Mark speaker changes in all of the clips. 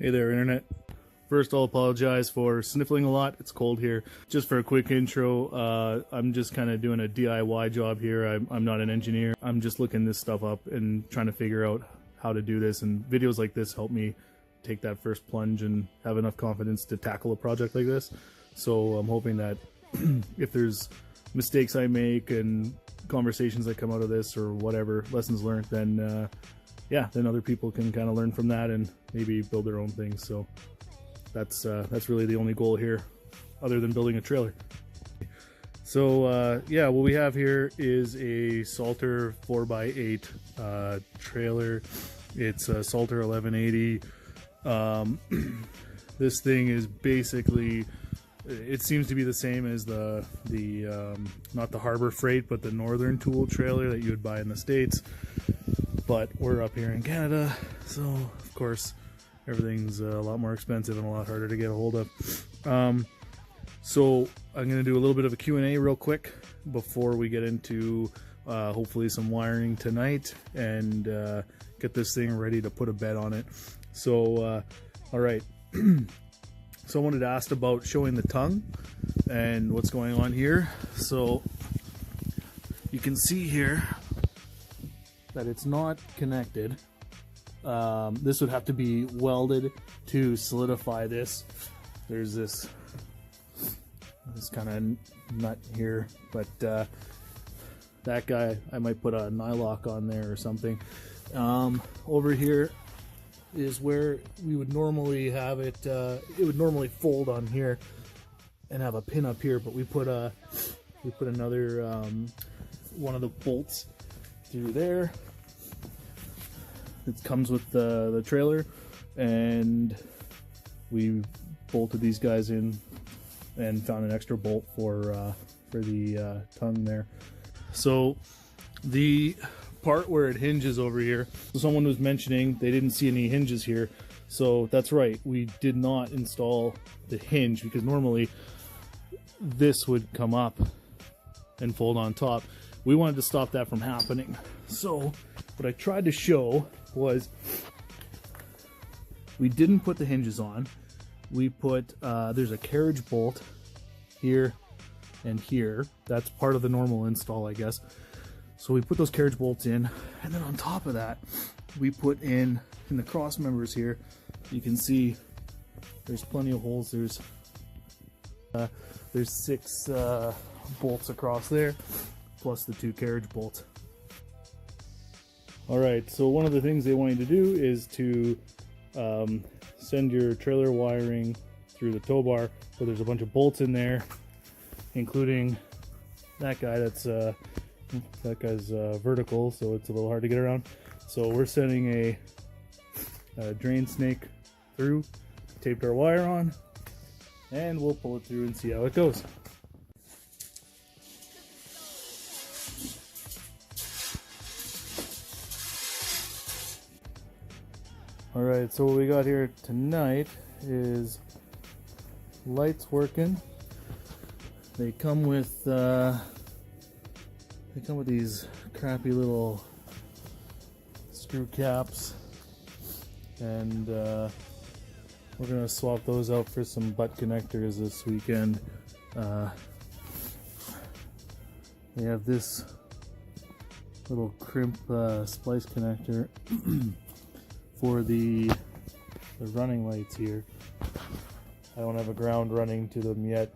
Speaker 1: Hey there, Internet. First, I'll apologize for sniffling a lot. It's cold here. Just for a quick intro, I'm just kind of doing a DIY job here. I'm not an engineer. I'm just looking this stuff up and trying to figure out how to do this. And videos like this help me take that first plunge and have enough confidence to tackle a project like this. So I'm hoping that if there's mistakes I make and conversations that come out of this or whatever, lessons learned, then yeah, then other people can kind of learn from that and maybe build their own things. So that's really the only goal here, other than building a trailer. So yeah, what we have here is a Salter 4x8 trailer. It's a Salter 1180. This thing is basically, it seems to be the same as the not the Harbor Freight, but the Northern Tool trailer that you would buy in the States. But we're up here in Canada, so of course everything's a lot more expensive and a lot harder to get a hold of. So I'm going to do a little bit of a Q&A real quick before we get into hopefully some wiring tonight and get this thing ready to put a bed on it. So all right. Someone had asked about showing the tongue and what's going on here. So you can see here that it's not connected. This would have to be welded to solidify this. There's this kind of nut here, but that guy, I might put a nylock on there or something. Over here is where we would normally have it. It would normally fold on here and have a pin up here, but we put another one of the bolts through there. It comes with the trailer, and we bolted these guys in and found an extra bolt for the tongue there. So the part where it hinges over here, someone was mentioning they didn't see any hinges here. So that's right, we did not install the hinge because normally this would come up and fold on top. We wanted to stop that from happening. So what I tried to show was we didn't put the hinges on. We put, there's a carriage bolt here and here. That's part of the normal install, I guess. So we put those carriage bolts in, and then on top of that, we put in the cross members here. You can see there's plenty of holes. There's 6 bolts across there, plus the 2 carriage bolts. Alright, so one of the things they want you to do is to send your trailer wiring through the tow bar. So there's a bunch of bolts in there, including that guy. That guy's vertical, so it's a little hard to get around. So we're sending a drain snake through, taped our wire on, and we'll pull it through and see how it goes. Alright, so what we got here tonight is lights working. They come with these crappy little screw caps, and we're gonna swap those out for some butt connectors this weekend. They have this little crimp splice connector for the running lights here. I don't have a ground running to them yet.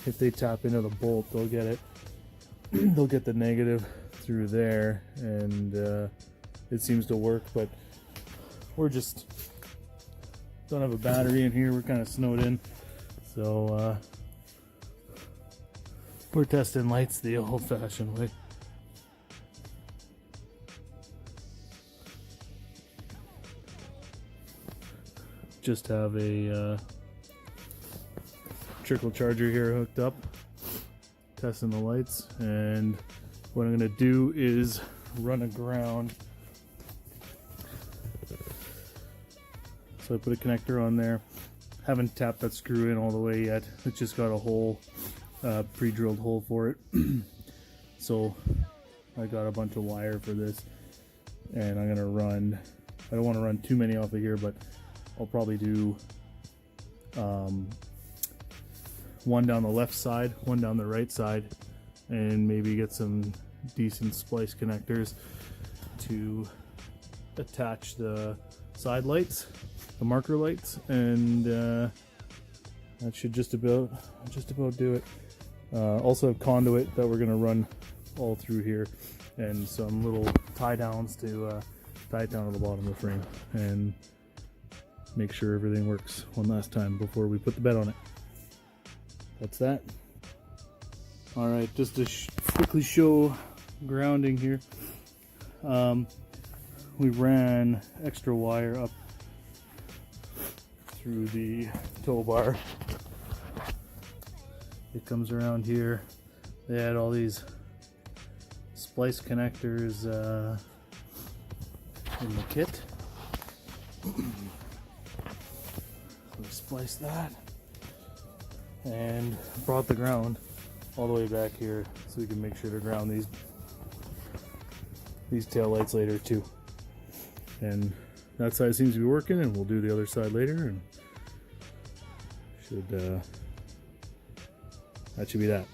Speaker 1: If they tap into the bolt, they'll get it. They'll get the negative through there, and it seems to work, but we're just don't have a battery in here. We're kind of snowed in, so we're testing lights the old-fashioned way. Just have a trickle charger here hooked up, testing the lights, and what I'm going to do is run a ground. So I put a connector on there. Haven't tapped that screw in all the way yet. It's just got a hole, pre-drilled hole for it. So I got a bunch of wire for this, and I'm going to run, I don't want to run too many off of here, but I'll probably do one down the left side, one down the right side, and maybe get some decent splice connectors to attach the side lights, the marker lights, and that should just about do it. Also have conduit that we're going to run all through here, and some little tie downs to tie it down to the bottom of the frame and make sure everything works one last time before we put the bed on it. That's that. All right, just to quickly show grounding here. We ran extra wire up through the tow bar. It comes around here. They had all these splice connectors in the kit. So we spliced that and brought the ground all the way back here so we can make sure to ground these tail lights later too. And that side seems to be working, and we'll do the other side later, and that should be that.